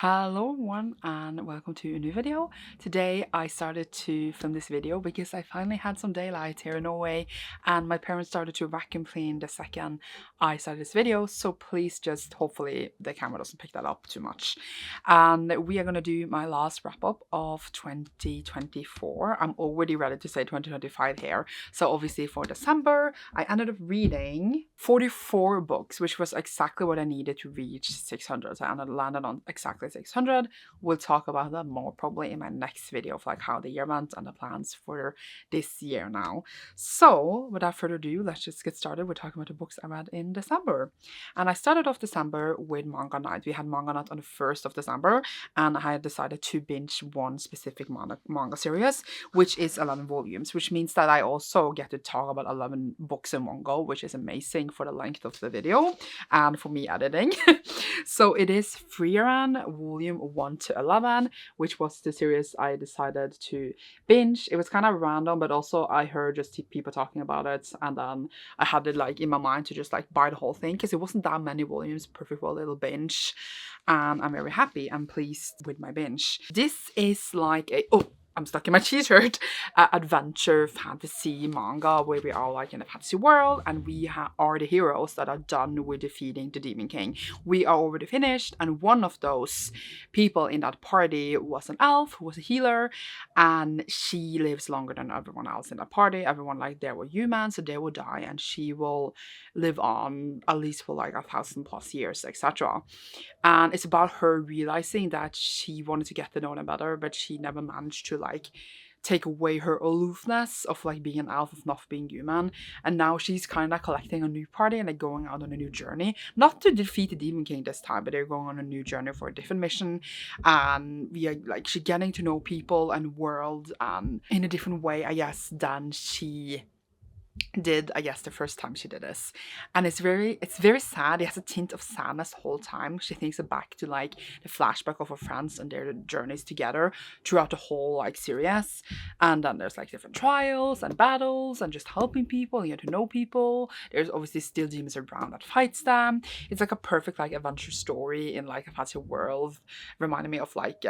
Hello everyone and welcome to a new video. Today I started to film this video because I finally had some daylight here in Norway and my parents started to vacuum clean the second I started this video, so please just hopefully the camera doesn't pick that up too much. And we are going to do my last wrap up of 2024. I'm already ready to say 2025 here. So obviously for December I ended up reading 44 books, which was exactly what I needed to reach 600. So I landed on exactly 600. We'll talk about that more probably in my next video of like how the year went and the plans for this year now. So without further ado, let's just get started. We're talking about the books I read in December. And I started off December with manga night. We had manga night on the 1st of December and I had decided to binge one specific manga series, which is 11 volumes, which means that I also get to talk about 11 books in one go, which is amazing for the length of the video and for me editing. So it is Frieren volume 1 to 11, which was the series I decided to binge. It was kind of random, but also I heard just people talking about it, and then I had it like in my mind to just like buy the whole thing because it wasn't that many volumes, perfect for a little binge. And I'm very happy and pleased with my binge. This is like a I'm stuck in my t-shirt, adventure fantasy manga where we are like in a fantasy world and we are the heroes that are done with defeating the Demon King. We are already finished, and one of those people in that party was an elf who was a healer, and she lives longer than everyone else in that party. Everyone like they were human, so they will die, and she will live on at least for like 1,000+ years, etc. And it's about her realizing that she wanted to get to know them better, but she never managed to like take away her aloofness of like being an elf, of not being human. And now she's kind of collecting a new party and like going out on a new journey, not to defeat the Demon King this time, but they're going on a new journey for a different mission. And we are like she's getting to know people and world in a different way, I guess, than she did, I guess, the first time she did this. And it's very sad. It has a tint of sadness the whole time. She thinks back to like the flashback of her friends and their journeys together throughout the whole like series. And then there's like different trials and battles and just helping people and get to know people. There's obviously still demons around that fights them. It's like a perfect like adventure story in like a fantasy world, reminding me of like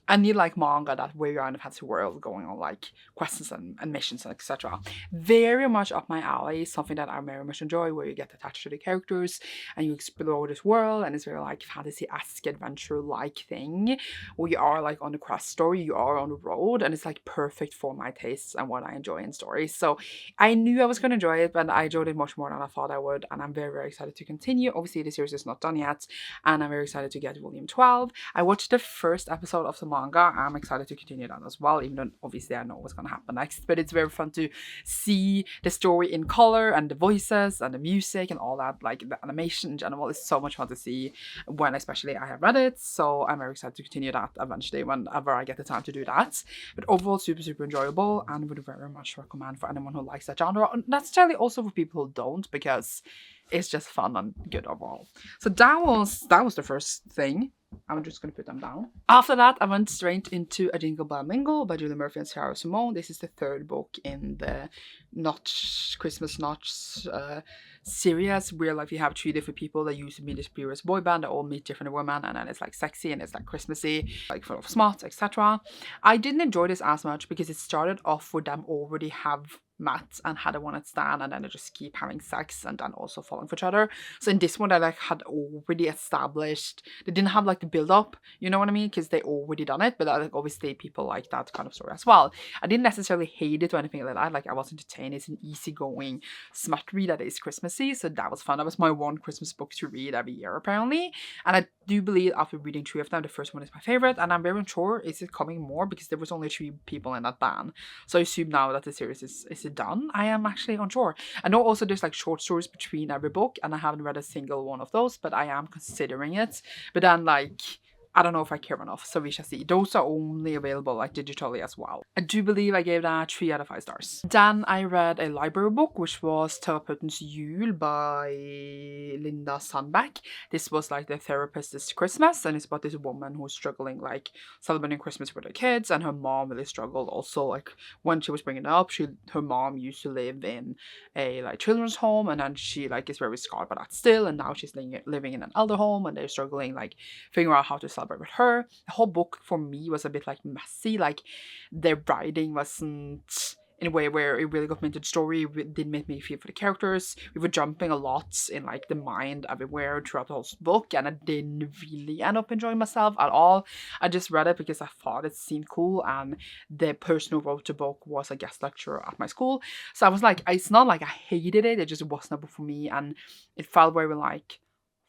I need like manga that where you're in a fantasy world going on like quests and missions and etc. Very much up my alley, something that I very much enjoy, where you get attached to the characters and you explore this world, and it's very like fantasy-esque adventure-like thing where you are like on the quest story, you are on the road, and it's like perfect for my tastes and what I enjoy in stories. So I knew I was going to enjoy it, but I enjoyed it much more than I thought I would, and I'm very, very excited to continue. Obviously the series is not done yet, and I'm very excited to get volume 12. I watched the first episode of the manga. I'm excited to continue that as well, even though obviously I know what's going to happen next. But it's very fun to see the story in color and the voices and the music and all that. Like the animation in general is so much fun to see when especially I have read it. So I'm very excited to continue that eventually whenever I get the time to do that. But overall super, super enjoyable and would very much recommend for anyone who likes that genre. Necessarily also for people who don't, because it's just fun and good overall. So that was the first thing. I'm just going to put them down. After that, I went straight into A Jingle by Mingle by Julie Murphy and Sarah Simone. This is the third book in the Christmas Notch series, where like we have three different people that used to be this previous boy band that all meet different women, and then it's like sexy and it's like Christmassy, like full of smut, etc. I didn't enjoy this as much because it started off with them already have met and had a one-night stand, and then they just keep having sex and then also falling for each other. So in this one, they like had already established, they didn't have like the build-up, you know what I mean, because they already done it. But like obviously people like that kind of story as well. I didn't necessarily hate it or anything like that. Like I was entertained. It's an easygoing smut read that is Christmassy, so that was fun. That was my one Christmas book to read every year apparently, and I do believe after reading 3 of them, the first one is my favorite, and I'm very unsure is it coming more because there was only 3 people in that band. So I assume now that the series is it done? I am actually unsure. I know also there's like short stories between every book, and I haven't read a single one of those, but I am considering it. But then like I don't know if I care enough, so we shall see. Those are only available like digitally as well. I do believe I gave that 3 out of 5 stars. Then I read a library book, which was Terapeutens by Linda Sandbeck. This was like the therapist's Christmas, and it's about this woman who's struggling like celebrating Christmas with her kids, and her mom really struggled also. Like when she was bringing it up, her mom used to live in a like children's home, and then she like is very scarred by that still, and now she's living in an elder home, and they're struggling like figuring out how to celebrate celebrate with her. The whole book for me was a bit like messy, like the writing wasn't in a way where it really got me into the story. It did make me feel for the characters. We were jumping a lot in like the mind everywhere throughout the whole book, and I didn't really end up enjoying myself at all. I just read it because I thought it seemed cool, and the person who wrote the book was a guest lecturer at my school. So I was like, it's not like I hated it, it just wasn't a book for me, and it felt very like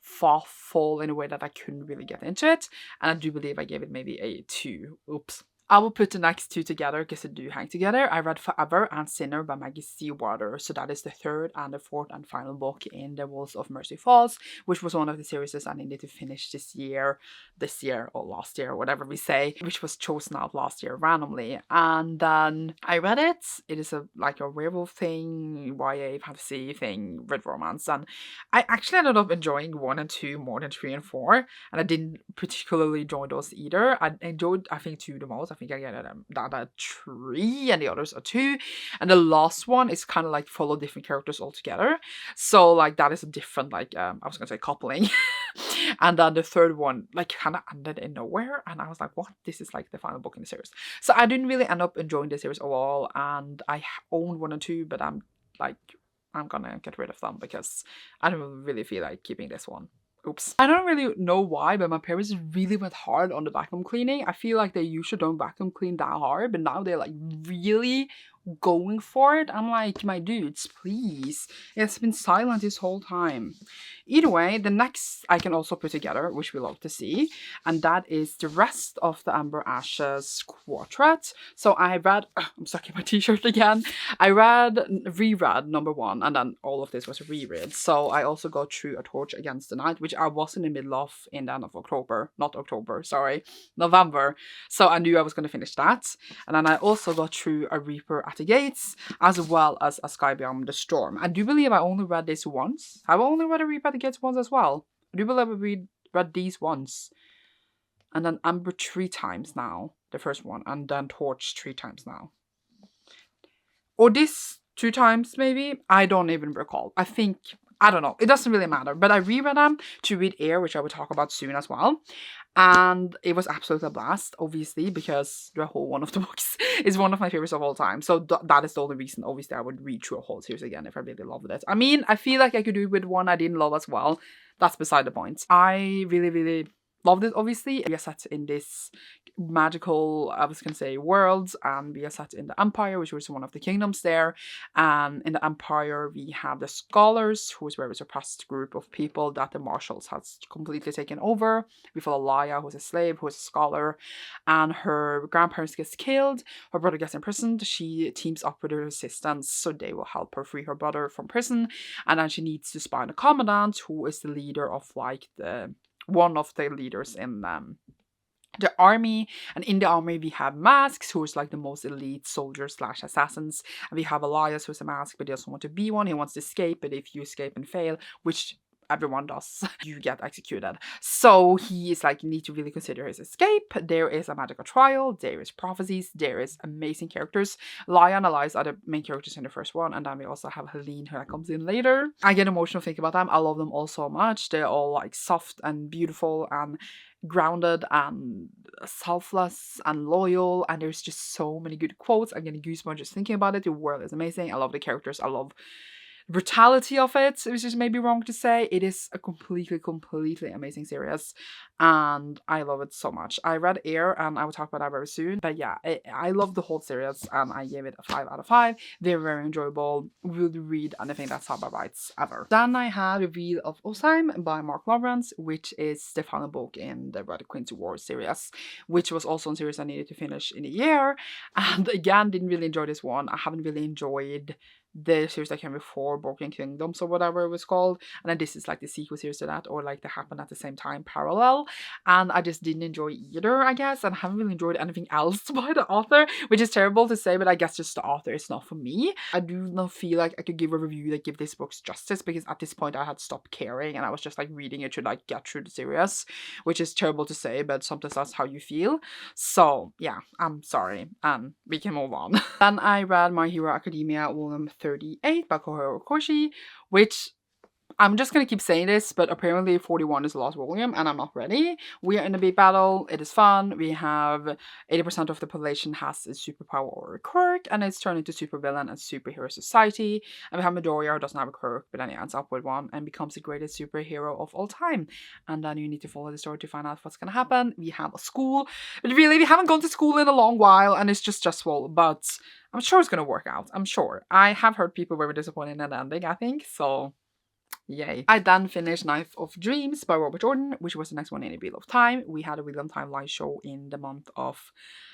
thoughtful in a way that I couldn't really get into it. And I do believe I gave it maybe a 2. Oops. I will put the next 2 together because they do hang together. I read Forever and Sinner by Maggie Seawater. So that is the 3rd and the 4th and final book in the Walls of Mercy Falls, which was one of the series I needed to finish this year or last year, whatever we say, which was chosen out last year randomly. And then I read it. It is like a werewolf thing, YA fantasy thing with romance. And I actually ended up enjoying 1 and 2 more than 3 and 4. And I didn't particularly enjoy those either. I enjoyed, I think, 2 the most. I think I get that a 3 and the others are 2. And the last one is kind of like follow different characters altogether. So like that is a different like, I was going to say coupling. And then the 3rd one like kind of ended in nowhere. And I was like, what? This is like the final book in the series. So I didn't really end up enjoying the series overall. And I owned 1 and 2, but I'm gonna get rid of them because I don't really feel like keeping this one. Oops. I don't really know why, but my parents really went hard on the vacuum cleaning. I feel like they usually don't vacuum clean that hard, but now they're like really going for it. I'm like, my dudes, please. It's been silent this whole time. Either way, the next I can also put together, which we love to see, and that is the rest of the Amber Ashes quartet. So I read, I'm stuck in my t-shirt again. I reread number 1, and then all of this was a reread. So I also got through A Torch Against the Night, which I was in the middle of in the end of November. So I knew I was going to finish that. And then I also got through A Reaper at the Gates, as well as A Sky Beyond the Storm. I do believe I only read this once. I've only read A Reaper at the Gates once as well. I do believe I read these once. And then Amber 3 times now, the first one, and then Torch 3 times now. Or this 2 times maybe? I don't even recall. I don't know. It doesn't really matter. But I reread them to read Heir, which I will talk about soon as well. And it was absolutely a blast, obviously, because the whole one of the books is one of my favorites of all time. So that is the only reason, obviously, I would read through a whole series again if I really loved it. I mean, I feel like I could do it with one I didn't love as well. That's beside the point. I really, really loved it, obviously. We are set in this magical, I was going to say, world, and we are set in the Empire, which was one of the kingdoms there. And in the Empire, we have the Scholars, who is a very suppressed group of people that the Marshals has completely taken over. We follow Laya, who's a slave, who's a scholar, and her grandparents gets killed, her brother gets imprisoned. She teams up with the Resistance, so they will help her free her brother from prison. And then she needs to spy on the Commandant, who is the leader of like one of the leaders in the army. And in the army we have Masks, who is like the most elite soldiers / assassins, and we have Elias, who's a mask but he doesn't want to be one. He wants to escape, but if you escape and fail, which everyone does, you get executed. So he is like, you need to really consider his escape. There is a magical trial, there is prophecies, there is amazing characters. Laya and Elias are the main characters in the first one, and then we also have Helene, who comes in later. I get emotional thinking about them. I love them all so much. They're all like soft and beautiful and grounded and selfless and loyal, and there's just so many good quotes. I'm getting goosebumps just thinking about it. The world is amazing. I love the characters. I love brutality of it, which is maybe wrong to say. It is a completely amazing series, and I love it so much. I read Heir, and I will talk about that very soon, but yeah, I love the whole series, and I gave it a 5 out of 5. They're very enjoyable. Would read anything that Saba writes ever. Then I have The Wheel of Osheim by Mark Lawrence, which is the final book in the Red Queen's War series, which was also a series I needed to finish in a year, and again, didn't really enjoy this one. I haven't really enjoyed the series that came before, Broken Kingdoms or whatever it was called, and then this is like the sequel series to that, or like they happen at the same time, parallel, and I just didn't enjoy either, I guess, and I haven't really enjoyed anything else by the author, which is terrible to say, but I guess just the author is not for me. I do not feel like I could give a review that give this book justice, because at this point I had stopped caring, and I was just like reading it to like get through the series, which is terrible to say, but sometimes that's how you feel. So yeah, I'm sorry, and we can move on. Then I read My Hero Academia Volume 38 by Kohiro Koshi, which I'm just gonna keep saying this, but apparently 41 is the last volume and I'm not ready. We are in a big battle, it is fun. We have 80% of the population has a superpower or a quirk, and it's turned into supervillain and superhero society. And we have Midoriya, who doesn't have a quirk, but then he ends up with one and becomes the greatest superhero of all time. And then you need to follow the story to find out what's gonna happen. We have a school, but really we haven't gone to school in a long while and it's just stressful, but I'm sure it's gonna work out. I'm sure. I have heard people were disappointed in the ending, I think, so yay. I then finished Knife of Dreams by Robert Jordan, which was the next one in a Wheel of Time. We had a Wheel of Time live show in the month of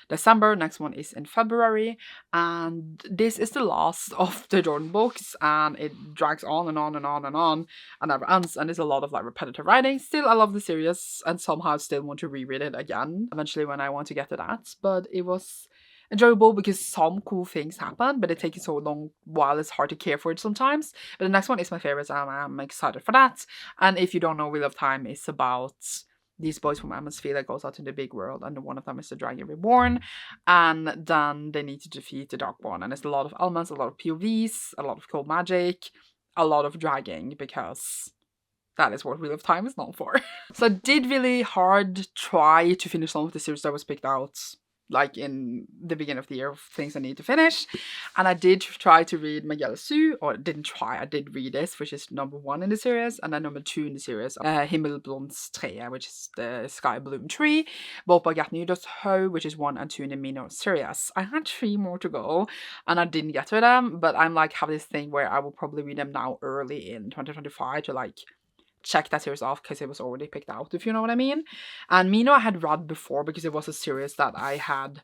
December. Next one is in February. And this is the last of the Jordan books, and it drags on and on and on and on and never ends. And there's a lot of like repetitive writing. Still, I love the series and somehow still want to reread it again eventually when I want to get to that. But it was enjoyable because some cool things happen, but it takes so long while it's hard to care for it sometimes. But the next one is my favorite, and I'm excited for that. And if you don't know, Wheel of Time is about these boys from Atmosphere that goes out in the big world, and one of them is the Dragon Reborn, and then they need to defeat the Darkborn. And it's a lot of elements, a lot of POVs, a lot of cool magic, a lot of dragging, because that is what Wheel of Time is known for. So I did really hard try to finish some of the series that was picked out like in the beginning of the year of things I need to finish. And I did try to read Mengele Zoo, or didn't try, I did read this, which is number 1 in the series, and then number 2 in the series, Himmelblomsttreet, which is the Sky Bloom Tree, both by Hat Atelier, which is 1 and 2 in the Mine Order series. I had 3 more to go, and I didn't get to them, but I'm like, have this thing where I will probably read them now early in 2025 to like check that series off because it was already picked out, if you know what I mean. And Mino I had read before because it was a series that I had,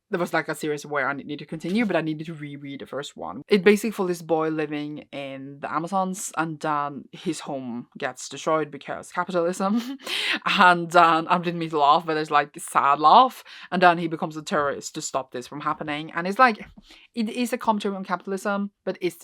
there was like a series where I needed to continue, but I needed to reread the first one. It basically for this boy living in the Amazons, and then his home gets destroyed because capitalism. And then I didn't mean to laugh, but it's like a sad laugh. And then he becomes a terrorist to stop this from happening. And it's like, it is a commentary on capitalism, but is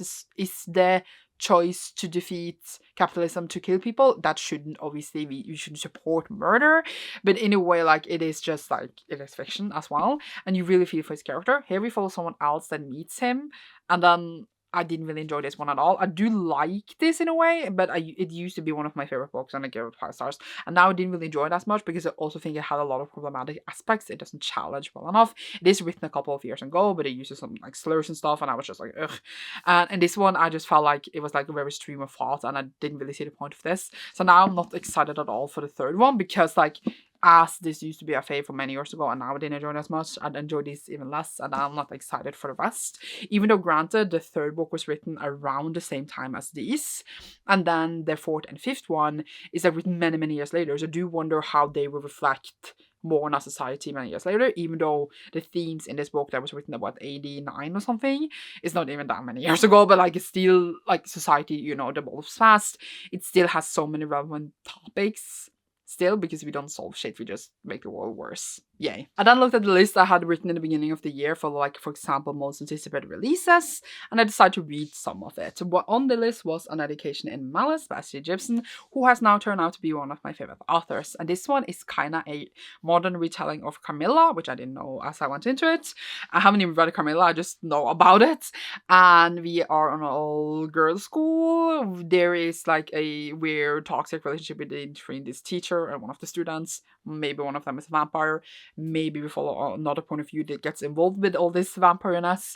the choice to defeat capitalism to kill people that shouldn't obviously be, you shouldn't support murder, but in a way like it is just like it is fiction as well, and you really feel for his character. Here we follow someone else that meets him, and then I didn't really enjoy this one at all. I do like this in a way, but it used to be one of my favorite books and I gave it 5 stars. And now I didn't really enjoy it as much because I also think it had a lot of problematic aspects. It doesn't challenge well enough. It is written a couple of years ago, but it uses some like slurs and stuff, and I was just like, ugh. And this one, I just felt like it was like a very stream of thought, and I didn't really see the point of this. So now I'm not excited at all for the third one, because like, as this used to be a fave for many years ago, and now I didn't enjoy it as much, I'd enjoy this even less, and I'm not excited for the rest. Even though granted, the third book was written around the same time as these, and then the 4th and 5th one is like written many, many years later, so I do wonder how they will reflect more on our society many years later, even though the themes in this book that was written about 89 or something is not even that many years ago, but like it's still like society, you know, develops fast. It still has so many relevant topics still, because we don't solve shit, we just make the world worse. Yay. I then looked at the list I had written in the beginning of the year for like, for example, most anticipated releases, and I decided to read some of it. What on the list was An Education in Malice by Addie Gibson, who has now turned out to be one of my favorite authors. And this one is kinda a modern retelling of Carmilla, which I didn't know as I went into it. I haven't even read Carmilla, I just know about it. And we are on an all-girls school. There is like a weird toxic relationship between this teacher and one of the students. Maybe one of them is a vampire. Maybe we follow another point of view that gets involved with all this vampireness.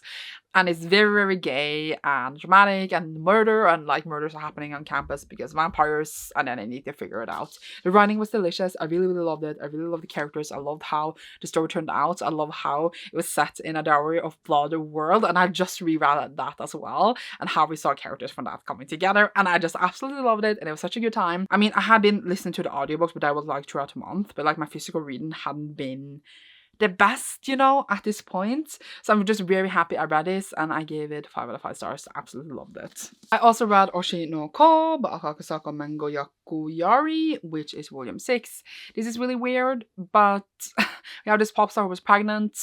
And it's very, very gay and dramatic and murder, and like murders are happening on campus because vampires, and then I need to figure it out. The writing was delicious. I really, really loved it. I really loved the characters. I loved how the story turned out. I love how it was set in a Diary of Blood world, and I just reread that as well, and how we saw characters from that coming together, and I just absolutely loved it, and it was such a good time. I mean, I had been listening to the audiobooks, but that was like throughout a month, but like my physical reading hadn't been the best, you know, at this point. So I'm just very happy I read this, and I gave it 5 out of 5 stars. Absolutely loved it. I also read Oshi No Ko by Akakasaka Mango Yakuyari, which is volume 6. This is really weird, but we have this pop star who was pregnant,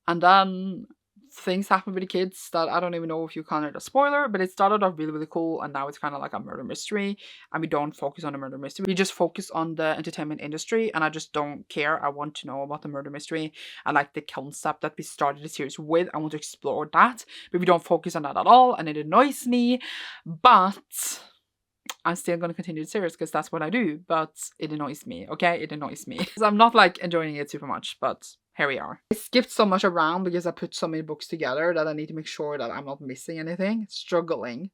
and then things happen with the kids that I don't even know if you call it a spoiler, but it started off really, really cool, and now it's kind of like a murder mystery, and we don't focus on the murder mystery. We just focus on the entertainment industry, and I just don't care. I want to know about the murder mystery. I like the concept that we started the series with. I want to explore that, but we don't focus on that at all, and it annoys me, but I'm still going to continue the series because that's what I do, but it annoys me, okay? It annoys me. So I'm not like enjoying it super much, but here we are. I skipped so much around because I put so many books together that I need to make sure that I'm not missing anything. Struggling.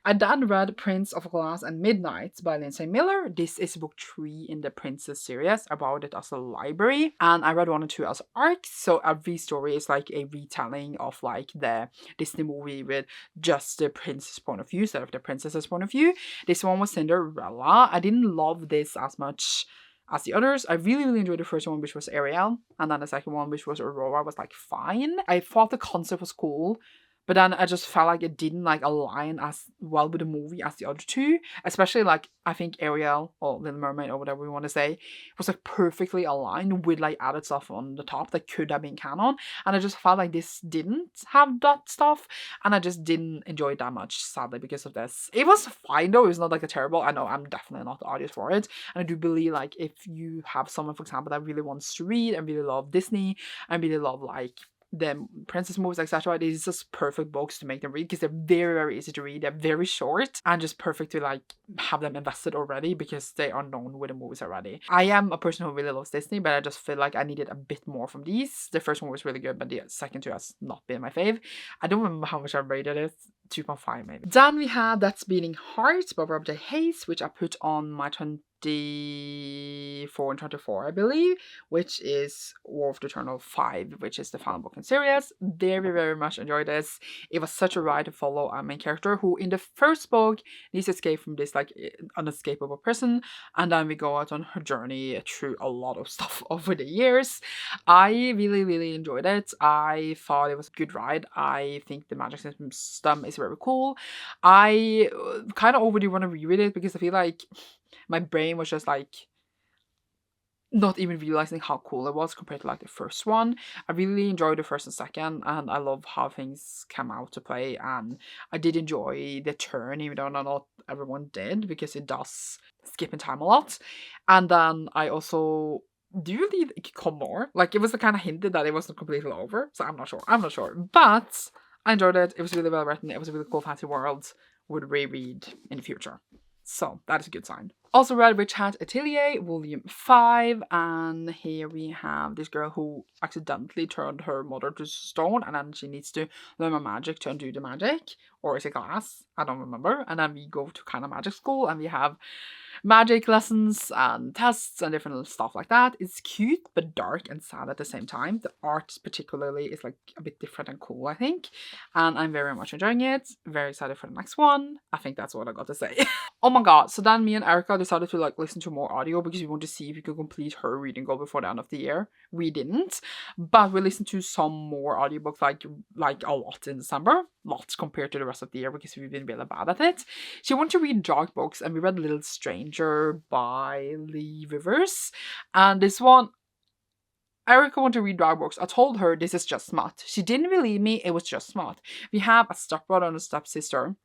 I then read Prince of Glass and Midnight by Lindsay Miller. This is book 3 in the Princess series. I bought it as a library, and I read 1 and 2 as arcs. So every story is like a retelling of like the Disney movie with just the prince's point of view instead of the princess's point of view. This one was Cinderella. I didn't love this as much as the others. I really enjoyed the first one, which was Ariel, and then the second one, which was Aurora, was like fine. I thought the concept was cool, but then I just felt like it didn't like align as well with the movie as the other two. Especially like I think Ariel or Little Mermaid or whatever we want to say was like perfectly aligned with like added stuff on the top that could have been canon. And I just felt like this didn't have that stuff, and I just didn't enjoy it that much, sadly, because of this. It was fine though. It was not like a terrible. I know I'm definitely not the audience for it. And I do believe like if you have someone, for example, that really wants to read and really love Disney and really love like the princess movies, etc., these are just perfect books to make them read because they're very easy to read. They're very short and just perfect to like have them invested already because they are known with the movies already. I am a person who really loves Disney, but I just feel like I needed a bit more from these. The first one was really good, but the second two has not been my fave. I don't remember how much I rated it. 2.5 maybe. Then we have That's Beating Heart by Rob J. Hayes, which I put on my 24 and 24, I believe, which is War of the Eternal 5, which is the final book in series. Very much enjoyed this. It was such a ride to follow a main character who in the first book needs to escape from this like unescapable prison, and then we go out on her journey through a lot of stuff over the years. I really enjoyed it. I thought it was a good ride. I think the magic system is very cool. I kind of overly want to reread it because I feel like my brain was just like not even realizing how cool it was compared to like the first one. I really enjoyed the first and second, and I love how things came out to play, and I did enjoy the turn, even though not everyone did, because it does skip in time a lot. And then I also do you think it could come more? Like it was kind of hinted that it wasn't completely over, so I'm not sure. But I enjoyed it. It was really well written. It was a really cool fantasy world. Would reread in the future. So that is a good sign. Also read Hat Atelier, Volume 5, and here we have this girl who accidentally turned her mother to stone, and then she needs to learn magic to undo the magic. Or is it glass? I don't remember. And then we go to kind of magic school, and we have magic lessons and tests and different stuff like that. It's cute but dark and sad at the same time. The art particularly is like a bit different and cool, I think, and I'm very much enjoying it. Very excited for the next one. I think that's what I got to say. Oh my god, so then me and Erica decided to like listen to more audio because we want to see if we could complete her reading goal before the end of the year. We didn't, but we listened to some more audiobooks like a lot in December, lots compared to the rest of the year because we've been really bad at it. She wanted to read dark books, and we read Little Stranger by Lee Rivers, and this one Erica wanted to read dark books. I told her this is just smut. She didn't believe me. It was just smut. We have a stepbrother and a stepsister.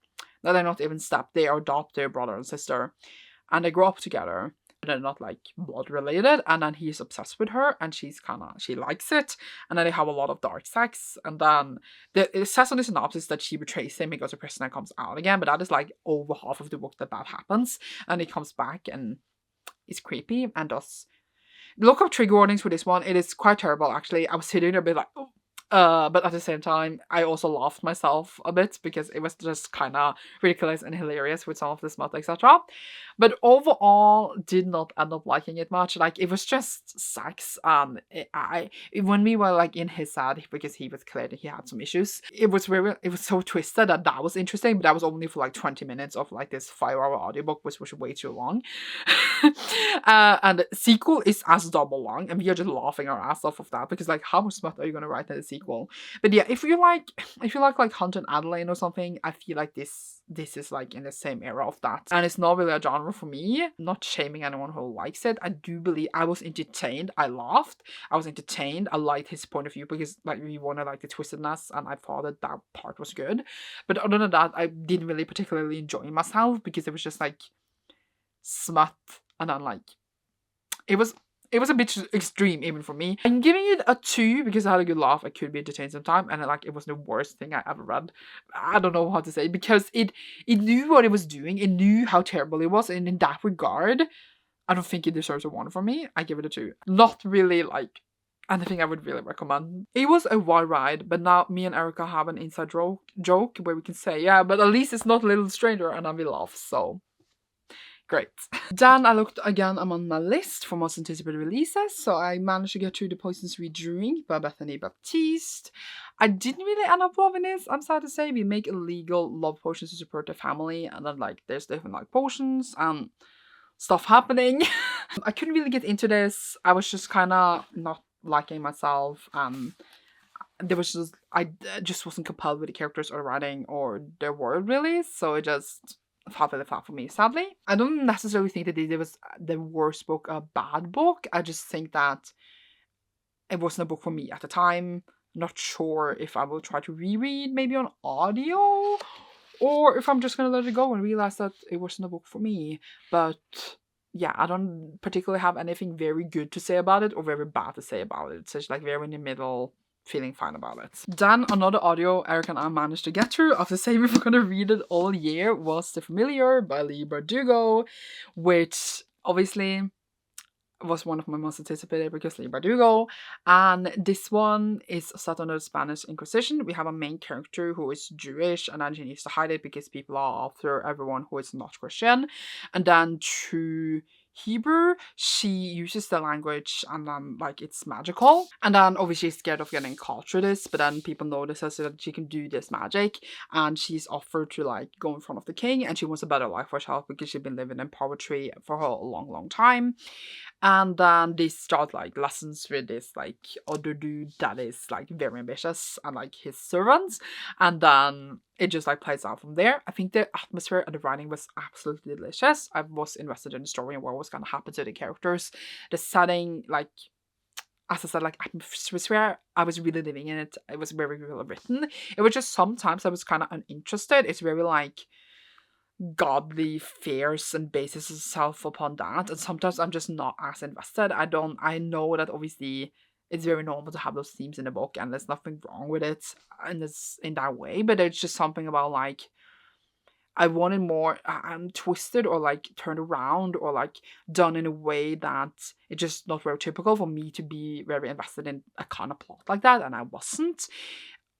No, they're not even step. They adopt their brother and sister, and they grow up together. They're not like blood related, and then he's obsessed with her, and she likes it, and then they have a lot of dark sex, and then it says on the synopsis that she betrays him, he goes to prison and comes out again, but that is like over half of the book that happens, and he comes back and it's creepy and does. Look up trigger warnings for this one. It is quite terrible actually. I was sitting there a bit like, oh. But at the same time, I also laughed myself a bit because it was just kind of ridiculous and hilarious with some of the smut, etc. But overall, did not end up liking it much. Like, it was just sex. When we were like in his side, because he was clear that he had some issues, it was so twisted that was interesting, but that was only for like 20 minutes of like this 5-hour audiobook, which was way too long. And the sequel is as double long, and we are just laughing our ass off of that because like, how much smut are you gonna write in the sequel? But yeah, if you like Hunt and Adeline or something, I feel like this is like in the same era of that, and it's not really a genre for me. Not shaming anyone who likes it. I do believe I was entertained. I laughed. I was entertained. I liked his point of view because like we wanted like the twistedness, and I thought that part was good. But other than that, I didn't really particularly enjoy myself because it was just like smut, and then like it was it was a bit extreme even for me. I'm giving it a 2 because I had a good laugh. I could be entertained sometime, and like it was the worst thing I ever read. I don't know how to say, because it knew what it was doing. It knew how terrible it was, and in that regard, I don't think it deserves a 1 from me. I give it a 2. Not really like anything I would really recommend. It was a wild ride, but now me and Erica have an inside joke where we can say, yeah, but at least it's not a little stranger, and I will laugh, so great. Then I looked again among my list for most anticipated releases, so I managed to get through The Poisonous Redrewing by Bethany Baptiste. I didn't really end up loving this, I'm sad to say. We make illegal love potions to support the family, and then like there's different like potions and stuff happening. I couldn't really get into this. I was just kind of not liking myself. There was just, I just wasn't compelled with the characters or the writing or their world really, so it just felt really flat for me, sadly. I don't necessarily think that it was the worst book, a bad book. I just think that it wasn't a book for me at the time. Not sure if I will try to reread maybe on audio, or if I'm just gonna let it go and realize that it wasn't a book for me. But yeah, I don't particularly have anything very good to say about it or very bad to say about it. It's just like very in the middle, feeling fine about it. Then another audio Eric and I managed to get through after saying we were gonna read it all year was The Familiar by Leigh Bardugo, which obviously was one of my most anticipated because Leigh Bardugo. And this one is set under the Spanish Inquisition. We have a main character who is Jewish, and then she needs to hide it because people are after everyone who is not Christian. And then through Hebrew, she uses the language and then like it's magical. And then obviously she's scared of getting caught through this, but then people notice her so that she can do this magic, and she's offered to like go in front of the king, and she wants a better life for herself because she's been living in poverty for a long time. And then they start like lessons with this like other dude that is like very ambitious and like his servants, and then it just like plays out from there. I think the atmosphere and the writing was absolutely delicious. I was invested in the story and what was gonna happen to the characters. The setting, like as I said, like atmosphere, I was really living in it. It was very well written. It was just sometimes I was kind of uninterested. It's very like godly fears and bases itself upon that, and sometimes I'm just not as invested. I know that obviously it's very normal to have those themes in the book and there's nothing wrong with it in that way, but it's just something about like I wanted more twisted or like turned around or like done in a way that it's just not very typical for me to be very invested in a kind of plot like that, and I wasn't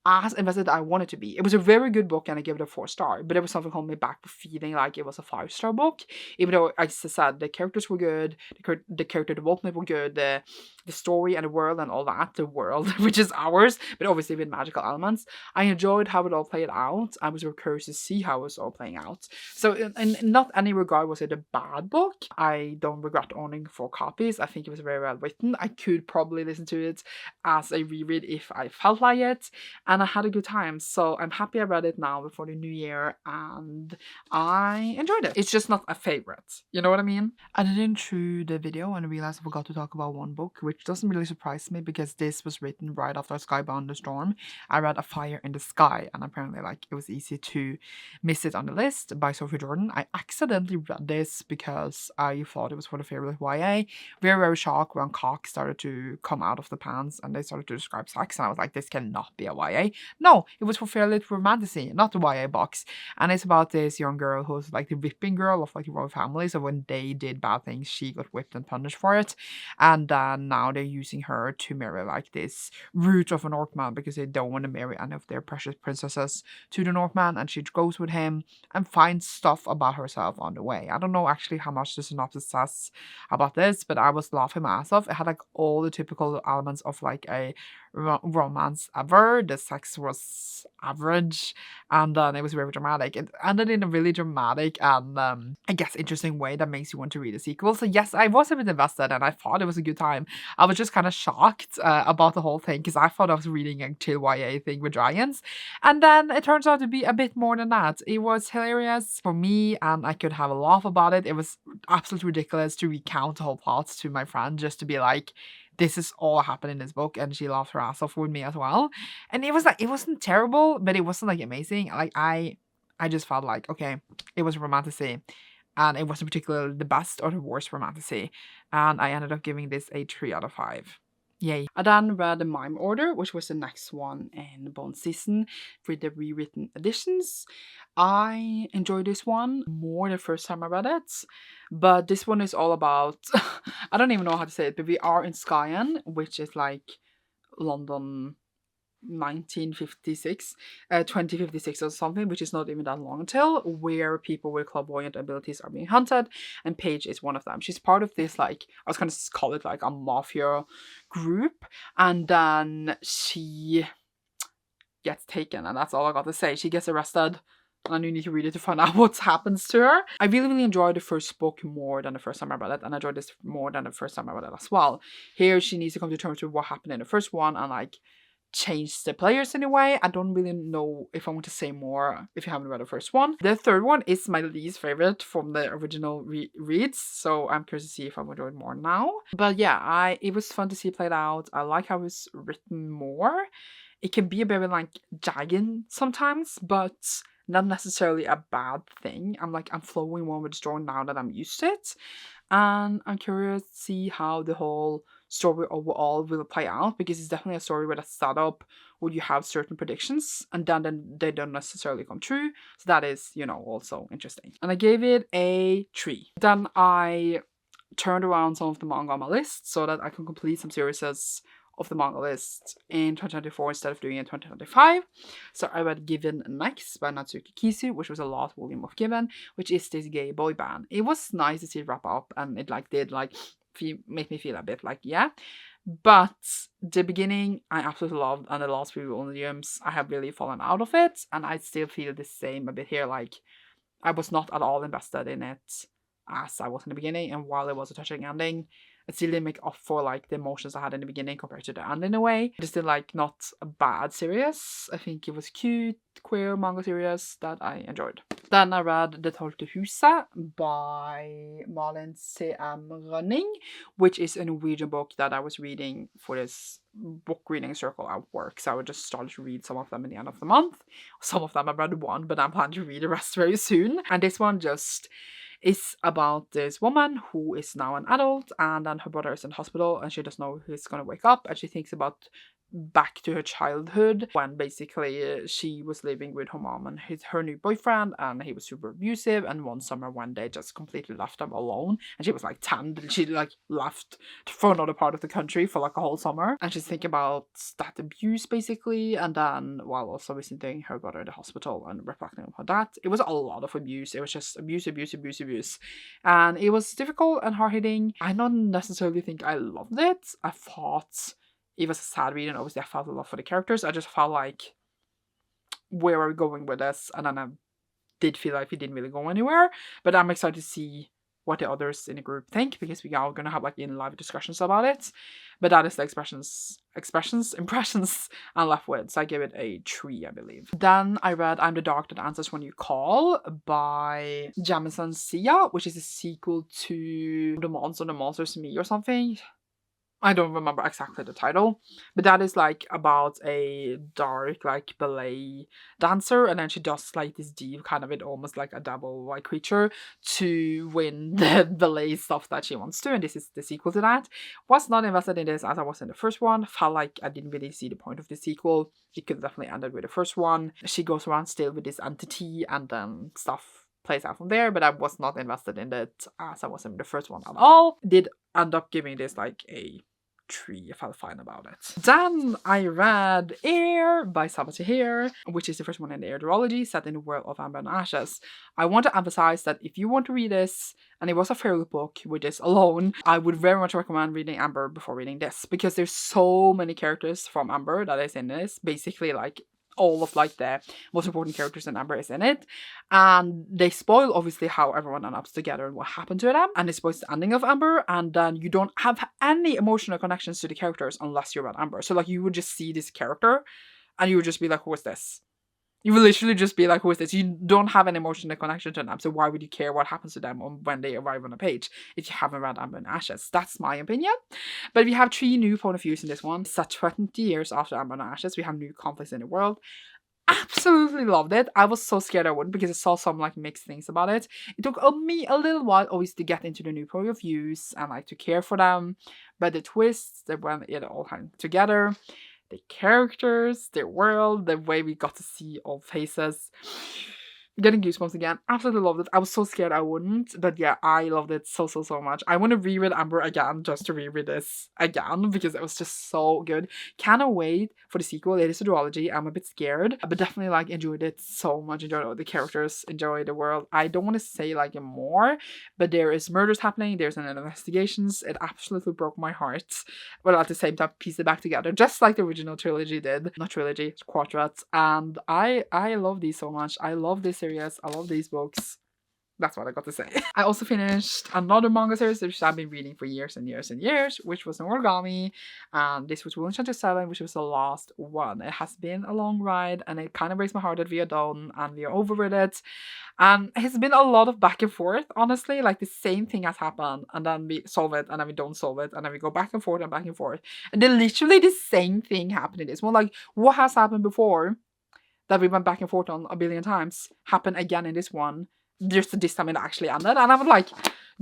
as invested I wanted to be. It was a very good book and I gave it a 4-star, but it was something holding me back for feeling like it was a 5-star book, even though, as I said, the characters were good, the character development were good, the story and the world and all that, the world, which is ours, but obviously with magical elements. I enjoyed how it all played out. I was very curious to see how it was all playing out. So in not any regard was it a bad book. I don't regret owning 4 copies. I think it was very well written. I could probably listen to it as a reread if I felt like it, and I had a good time. So I'm happy I read it now before the new year, and I enjoyed it. It's just not a favorite. You know what I mean? I did it through the video and I realized I forgot to talk about one book, which doesn't really surprise me because this was written right after Skybound the Storm. I read A Fire in the Sky, and apparently like it was easy to miss it on the list, by Sophie Jordan. I accidentally read this because I thought it was for the favorite YA. Very shocked when cock started to come out of the pants and they started to describe sex, and I was like, this cannot be a YA. No, it was for Fairlit Romantasy, not the YA box. And it's about this young girl who's like the whipping girl of like the royal family. So when they did bad things, she got whipped and punished for it. And now they're using her to marry like this root of a Northman because they don't want to marry any of their precious princesses to the Northman. And she goes with him and finds stuff about herself on the way. I don't know actually how much the synopsis says about this, but I was laughing my ass off. It had like all the typical elements of like a romance ever. The sex was average, and then it was very dramatic. It ended in a really dramatic and I guess interesting way that makes you want to read a sequel. So yes, I was a bit invested and I thought it was a good time. I was just kind of shocked about the whole thing because I thought I was reading a chill YA thing with dragons, and then it turns out to be a bit more than that. It was hilarious for me and I could have a laugh about it. It was absolutely ridiculous to recount the whole plot to my friend just to be like, this is all happened in this book, and she laughed her ass off with me as well. And it was like, it wasn't terrible, but it wasn't like amazing. Like I just felt like, okay, it was romantasy, and it wasn't particularly the best or the worst romantasy. And I ended up giving this a 3 out of 5. Yay. I then read the Mime Order, which was the next one in the Bond season with the rewritten editions. I enjoyed this one more the first time I read it, but this one is all about, I don't even know how to say it, but we are in Skyen, which is like London 1956, 2056 or something, which is not even that long until, where people with clairvoyant abilities are being hunted, and Paige is one of them. She's part of this, like, I was gonna call it like a mafia group, and then she gets taken, and that's all I got to say. She gets arrested, and you need to read it to find out what happens to her. I really enjoyed the first book more than the first time I read it, and I enjoyed this more than the first time I read it as well. Here, she needs to come to terms with what happened in the first one, and like change the players in a way. I don't really know if I want to say more if you haven't read the first one. The third one is my least favorite from the original reads, so I'm curious to see if I'm enjoying more now. But yeah, it was fun to see it played out. I like how it's written more. It can be a bit like jagging sometimes, but not necessarily a bad thing. I'm flowing more with the story now that I'm used to it. And I'm curious to see how the whole story overall will play out, because it's definitely a story with a setup where you have certain predictions and then they don't necessarily come true. So that is, also interesting. And I gave it a 3. Then I turned around some of the manga on my list so that I can complete some series of the manga list in 2024 instead of doing it in 2025. So I read Given next by Natsuki Kisu, which was a last volume of Given, which is this gay boy band. It was nice to see it wrap up, and it did make me feel a bit like, yeah. But the beginning I absolutely loved, and the last few volumes I have really fallen out of it, and I still feel the same a bit here. Like, I was not at all invested in it as I was in the beginning, and while it was a touching ending, it still didn't make up for like the emotions I had in the beginning compared to the end in a way. It's still like not a bad series. I think it was cute, queer manga series that I enjoyed. Then I read The Tolvte Huset by Malice Running, which is a Norwegian book that I was reading for this book reading circle at work. So I would just start to read some of them in the end of the month. Some of them I read one, but I'm planning to read the rest very soon. And this one just is about this woman who is now an adult, and then her brother is in hospital, and she doesn't know who's gonna wake up, and she thinks about back to her childhood when basically she was living with her mom and her new boyfriend, and he was super abusive, and one summer when they just completely left them alone, and she was like 10, and she like left for another part of the country for like a whole summer, and she's thinking about that abuse basically, and then while also visiting her brother at the hospital and reflecting upon that. It was a lot of abuse. It was just abuse, and it was difficult and hard-hitting. I don't necessarily think I loved it. I thought it was a sad read, and obviously I felt a lot for the characters. I just felt like, where are we going with this? And then I did feel like we didn't really go anywhere. But I'm excited to see what the others in the group think, because we are going to have like in live discussions about it. But that is the impressions I'm left with. So I give it a 3, I believe. Then I read I'm the Dark That Answers When You Call by Jamison Sia, which is a sequel to The Monsters Me or something. I don't remember exactly the title, but that is like about a dark like ballet dancer, and then she does like this deed kind of it almost like a devil-like creature to win the ballet stuff that she wants to, and this is the sequel to that. Was not invested in this as I was in the first one. Felt like I didn't really see the point of the sequel. It could definitely ended with the first one. She goes around still with this entity, and then stuff plays out from there, but I was not invested in it as I was in the first one at all. Did end up giving this like a 3. I felt fine about it. Then I read Heir by Heir, which is the first one in the Heir duology, set in the world of Amber and Ashes. I want to emphasize that if you want to read this, and it was a fairly book with this alone, I would very much recommend reading Amber before reading this, because there's so many characters from Amber that is in this. Basically, like, all of like the most important characters in Amber is in it, and they spoil obviously how everyone ends up together and what happened to them, and it spoils the ending of Amber, and then you don't have any emotional connections to the characters unless you're about Amber. So like you would just see this character and you would just be like, who is this? You will literally just be like, who is this? You don't have an emotional connection to them, so why would you care what happens to them when they arrive on a page if you haven't read Amber and Ashes? That's my opinion. But we have 3 new point of views in this one. Set 20 years after Amber and Ashes, we have new conflicts in the world. absolutely loved it. I was so scared I wouldn't because I saw some like mixed things about it. It took me a little while always to get into the new point of views and like to care for them, but the twists that when it all hung together, the characters, their world, the way we got to see all faces. Getting goosebumps again. Absolutely loved it. I was so scared I wouldn't, but yeah, I loved it so much. I want to reread Amber again just to reread this again because it was just so good. Cannot wait for the sequel. It is a duology. I'm a bit scared, but definitely like enjoyed it so much. Enjoyed all the characters, enjoyed the world. I don't want to say like more, but there is murders happening. There's an investigations. It absolutely broke my heart. But at the same time, piece it back together just like the original trilogy did. Not trilogy, quartet. And I love these so much. I love this series. I love these books. That's what I got to say. I also finished another manga series which I've been reading for years and years and years, which was Noragami, and this was Wheel of Osheim, which was the last one. It has been a long ride, and it kind of breaks my heart that we are done and we are over with it. And it's been a lot of back and forth, honestly. Like the same thing has happened, and then we solve it, and then we don't solve it, and then we go back and forth and back and forth. And then literally the same thing happened in this one. Like, what has happened before that we went back and forth on a billion times happened again in this one. Just this time it actually ended. And I was like,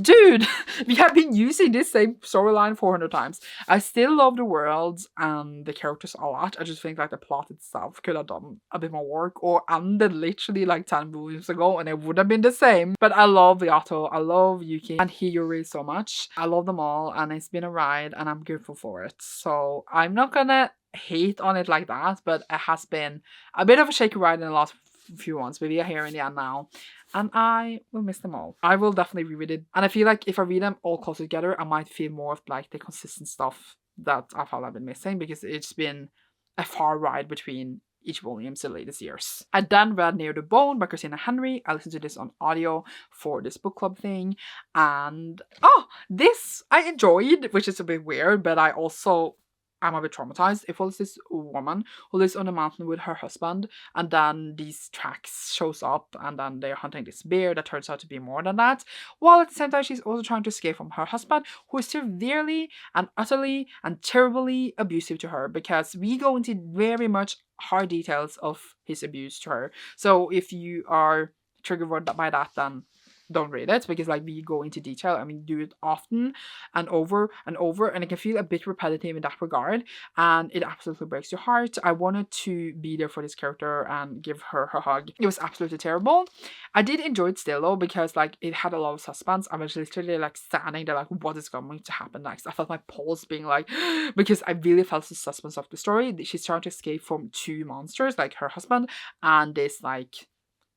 dude, we have been using this same storyline 400 times. I still love the world and the characters a lot. I just think like the plot itself could have done a bit more work or ended literally like 10 volumes ago and it would have been the same. But I love Yato, I love Yuki and Hiyori so much. I love them all and it's been a ride and I'm grateful for it. So I'm not gonna hate on it like that, but it has been a bit of a shaky ride in the last few months, but we are here in the end now. And I will miss them all. I will definitely reread it. And I feel like if I read them all close together, I might feel more of like the consistent stuff that I felt I've been missing because it's been a far ride between each volumes the latest years. I then read Near the Bone by Christina Henry. I listened to this on audio for this book club thing. And this I enjoyed, which is a bit weird, but I'm a bit traumatized. It follows this woman who lives on a mountain with her husband, and then these tracks shows up, and then they're hunting this bear that turns out to be more than that. While at the same time, she's also trying to escape from her husband, who is severely and utterly and terribly abusive to her. Because we go into very much hard details of his abuse to her. So if you are triggered by that, then don't read it because like we go into detail and we do it often and over and over and it can feel a bit repetitive in that regard and it absolutely breaks your heart. I wanted to be there for this character and give her her hug. It was absolutely terrible. I did enjoy it still though because like it had a lot of suspense. I was literally like standing there like what is going to happen next. I felt my pulse being like because I really felt the suspense of the story. She's trying to escape from two monsters like her husband and this like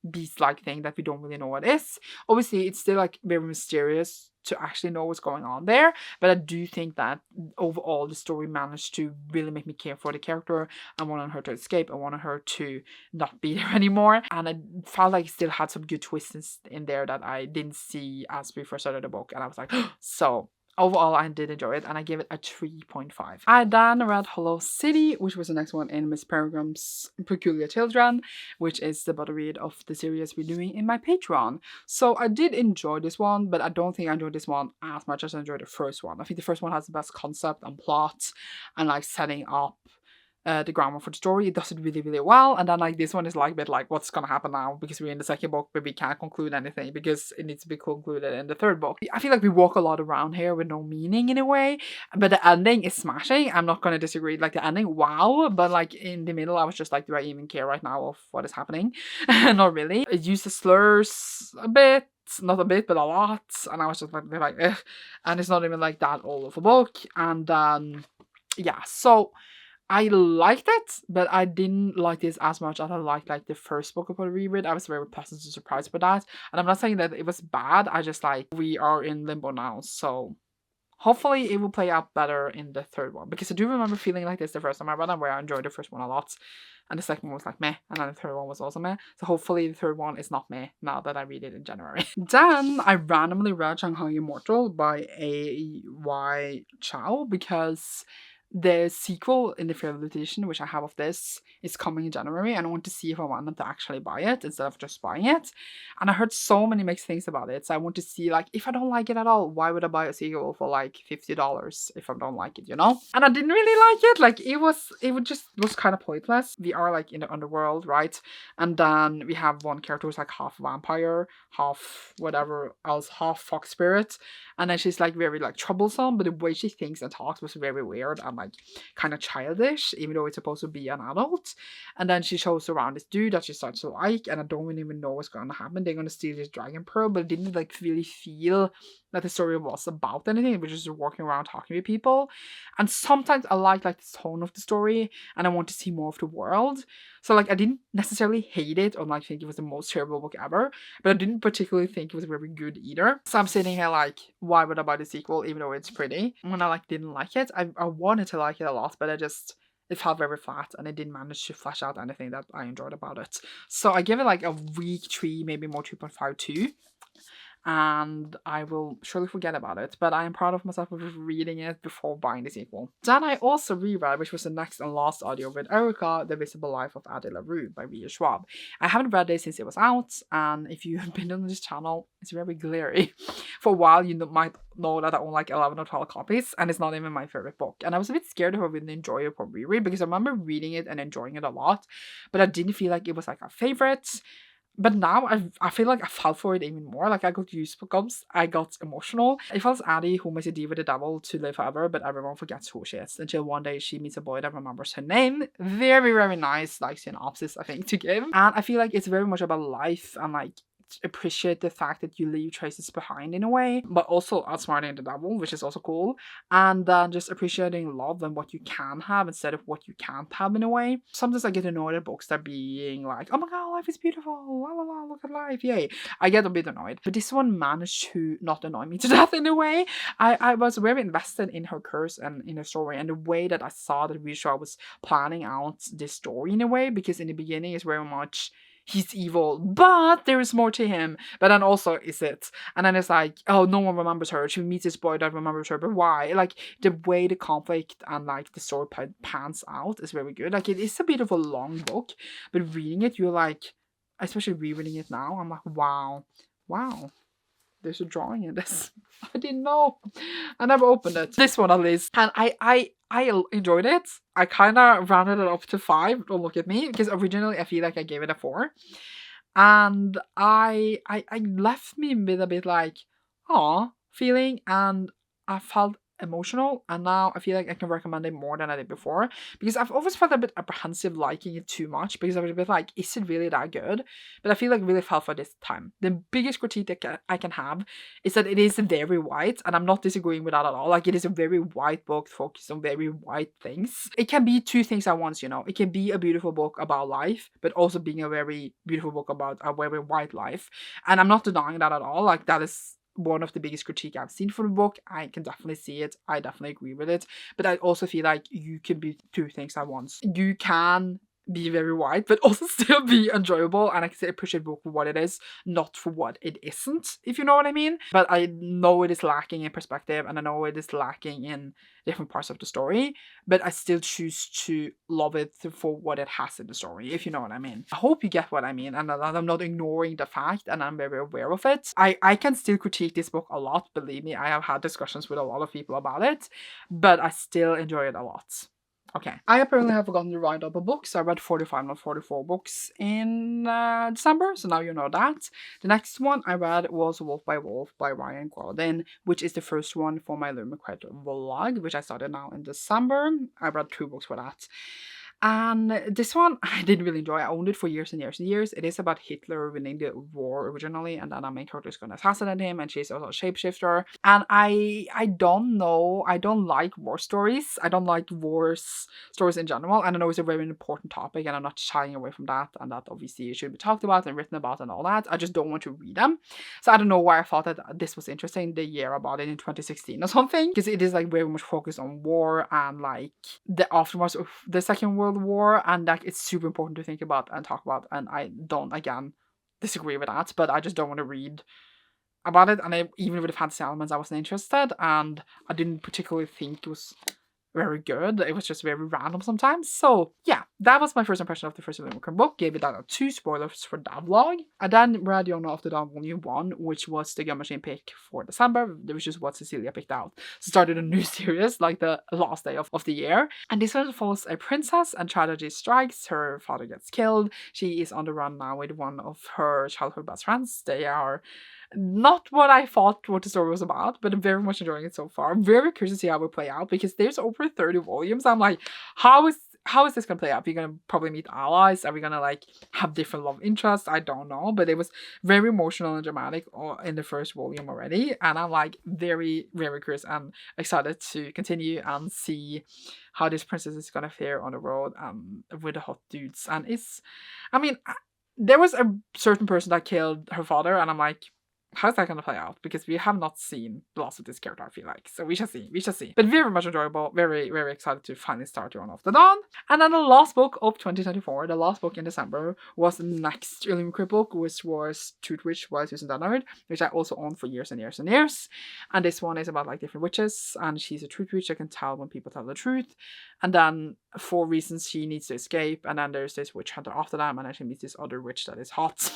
beast-like thing that we don't really know what is. Obviously, it's still like very mysterious to actually know what's going on there, but I do think that overall the story managed to really make me care for the character. I wanted her to escape. I wanted her to not be there anymore, and I felt like it still had some good twists in there that I didn't see as we first started the book, and I was like, so overall, I did enjoy it, and I gave it a 3.5. I then read Hollow City, which was the next one in Miss Peregrine's Peculiar Children, which is the bottom read of the series we're doing in my Patreon. So I did enjoy this one, but I don't think I enjoyed this one as much as I enjoyed the first one. I think the first one has the best concept and plot, and like setting up the grammar for the story. It does it really, really well. And then like this one is like a bit like what's gonna happen now because we're in the second book, but we can't conclude anything because it needs to be concluded in the third book. I feel like we walk a lot around here with no meaning in a way, but the ending is smashing. I'm not gonna disagree. Like the ending, wow, but like in the middle, I was just like, do I even care right now of what is happening? Not really. It uses slurs a bit. Not a bit, but a lot. And I was just like, ugh. And it's not even like that all of a book. And yeah, so I liked it, but I didn't like this as much as I liked like the first book of a reread. I was very pleasantly surprised by that. And I'm not saying that it was bad. I just like we are in limbo now, so hopefully it will play out better in the third one. Because I do remember feeling like this the first time I read them, where I enjoyed the first one a lot. And the second one was like meh, and then the third one was also meh. So hopefully the third one is not meh now that I read it in January. Then I randomly read Shanghai Immortal by A.Y. Chow because the sequel in the third edition, which I have of this, is coming in January, and I want to see if I want them to actually buy it instead of just buying it. And I heard so many mixed things about it, so I want to see, like, if I don't like it at all, why would I buy a sequel for like $50 if I don't like it, you know? And I didn't really like it. Like, it just was kind of pointless. We are like in the underworld, right? And then we have one character who's like half vampire, half whatever else, half fox spirit, and then she's like very like troublesome, but the way she thinks and talks was very weird and like kind of childish, even though it's supposed to be an adult. And then she shows around this dude that she starts to like, and I don't even know what's going to happen. They're going to steal this dragon pearl, but it didn't like really feel that the story was about anything. It was just walking around talking with people. And sometimes I like the tone of the story, and I want to see more of the world. So like I didn't necessarily hate it or like think it was the most terrible book ever, but I didn't particularly think it was very good either. So I'm sitting here like, why would I buy the sequel even though it's pretty? When I like didn't like it, I wanted to like it a lot, but it felt very flat, and it didn't manage to flesh out anything that I enjoyed about it. So I give it like a weak 3, maybe more 2.52. And I will surely forget about it, but I am proud of myself for reading it before buying the sequel. Then I also reread, which was the next and last audio with Erica, The Visible Life of Addie LaRue by Ria Schwab. I haven't read it since it was out, and if you have been on this channel, it's very glary. For a while, you might know that I own like 11 or 12 copies, and it's not even my favorite book. And I was a bit scared if I wouldn't enjoy it upon reread, because I remember reading it and enjoying it a lot, but I didn't feel like it was like a favorite. But now I feel like I fell for it even more. Like I got goosebumps, I got emotional. It follows Addie, who makes a deal with the devil to live forever, but everyone forgets who she is until one day she meets a boy that remembers her name. Very, very nice like synopsis, I think, to give. And I feel like it's very much about life and like appreciate the fact that you leave traces behind in a way, but also outsmarting the devil, which is also cool. And then just appreciating love and what you can have instead of what you can't have in a way. Sometimes I get annoyed at books that being like, oh my god, life is beautiful, la la la, look at life, yay. I get a bit annoyed, but this one managed to not annoy me to death in a way. I was very invested in her curse and in her story, and the way that I saw that Risha was planning out this story in a way, because in the beginning it's very much he's evil, but there is more to him. But then also is it? And then it's like, oh, no one remembers her. She meets this boy that remembers her, but why? Like the way the conflict and like the story pans out is very good. Like it is a bit of a long book, but reading it, you're like, especially rereading it now, I'm like, wow, there's a drawing in this. I didn't know. I never opened it. This one at least. And I enjoyed it. I kind of rounded it up to 5. Don't look at me. Because originally I feel like I gave it a 4. And I left me with a bit like, aw, feeling. And I felt emotional, and now I feel like I can recommend it more than I did before, because I've always felt a bit apprehensive liking it too much, because I was a bit like, is it really that good? But I feel like really fell for this time. The biggest critique that I can have is that it is very white, and I'm not disagreeing with that at all. Like, it is a very white book focused on very white things. It can be 2 things at once, you know. It can be a beautiful book about life, but also being a very beautiful book about a very white life. And I'm not denying that at all. Like, that is one of the biggest critique I've seen for the book. I can definitely see it. I definitely agree with it. But I also feel like you can be 2 things at once. You can be very white, but also still be enjoyable, and I can appreciate the book for what it is, not for what it isn't, if you know what I mean. But I know it is lacking in perspective, and I know it is lacking in different parts of the story, but I still choose to love it for what it has in the story, if you know what I mean. I hope you get what I mean, and that I'm not ignoring the fact, and I'm very aware of it. I can still critique this book a lot, believe me. I have had discussions with a lot of people about it, but I still enjoy it a lot. Okay, I apparently have forgotten to write up a book, so I read 45, not 44 books in December, so now you know that. The next one I read was Wolf by Wolf by Ryan Gordon, which is the first one for my Lumicred vlog, which I started now in December. I read 2 books for that. And this one I didn't really enjoy. I owned it for years and years and years. It is about Hitler winning the war originally, and then our main character is going to assassinate him, and she's also a shapeshifter. And I don't know. I don't like war stories. I don't like war stories in general. And I know it's a very important topic, and I'm not shying away from that. And that obviously should be talked about and written about and all that. I just don't want to read them. So I don't know why I thought that this was interesting the year about it in 2016 or something, because it is like very much focused on war and like the aftermath of the Second World War, and like it's super important to think about and talk about, and I don't again disagree with that, but I just don't want to read about it. And even with the fantasy elements, I wasn't interested, and I didn't particularly think it was very good. It was just very random sometimes. So yeah, that was my first impression of the first Illuminati book. Gave it out 2 spoilers for that vlog. I then read Yona of the Dawn Volume 1, which was the Gun Machine pick for December, which is what Cecilia picked out. So started a new series like the last day of the year. And this one follows a princess and tragedy strikes. Her father gets killed. She is on the run now with one of her childhood best friends. They are not what I thought what the story was about, but I'm very much enjoying it so far. I'm very curious to see how it will play out because there's over 30 volumes. I'm like, how is this gonna play out? Are you gonna probably meet allies? Are we gonna like have different love interests? I don't know, but it was very emotional and dramatic in the first volume already, and I'm like very, very curious and excited to continue and see how this princess is gonna fare on the road with the hot dudes. And there was a certain person that killed her father, and I'm like, how's that going to play out? Because we have not seen the last of this character, I feel like. So we shall see. But very much enjoyable. Very, very excited to finally start Run of the Dawn. And then the last book of 2024, the last book in December, was the next Illuminati book, which was Truthwitch by Susan Dennard, which I also owned for years and years and years. And this one is about like different witches, and she's a truth witch. I can tell when people tell the truth. And then for reasons she needs to escape, and then there's this witch hunter after them, and then she meets this other witch that is hot.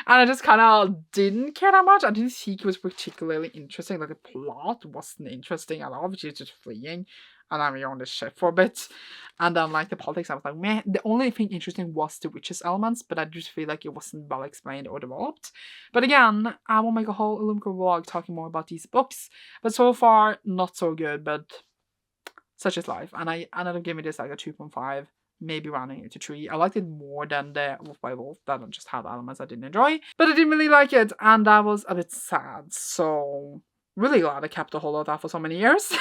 And I just kind of didn't care that much. I didn't think it was particularly interesting. Like, the plot wasn't interesting at all. She's just fleeing. And then we're on this ship for a bit. And then, like, the politics, I was like, meh. The only thing interesting was the witches elements. But I just feel like it wasn't well explained or developed. But again, I will make a whole Illuminati vlog talking more about these books. But so far, not so good. But such is life. And I ended up giving this, like, a 2.5. Maybe rounding it to 3. I liked it more than the Wolf by Wolf that just had elements I didn't enjoy, but I didn't really like it, and that was a bit sad. So really glad I kept a hold of that for so many years.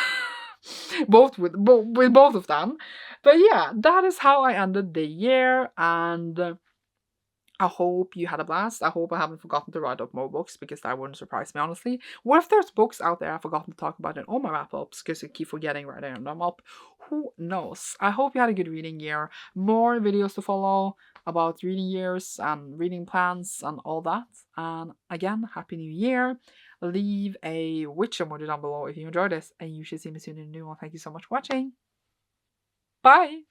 with both of them. But yeah, that is how I ended the year, and I hope you had a blast. I hope I haven't forgotten to write up more books, because that wouldn't surprise me, honestly. What if there's books out there I've forgotten to talk about in all my wrap-ups because I keep forgetting writing them up? Who knows? I hope you had a good reading year. More videos to follow about reading years and reading plans and all that. And again, Happy New Year. Leave a witch emoji down below if you enjoyed this, and you should see me soon in a new one. Thank you so much for watching. Bye!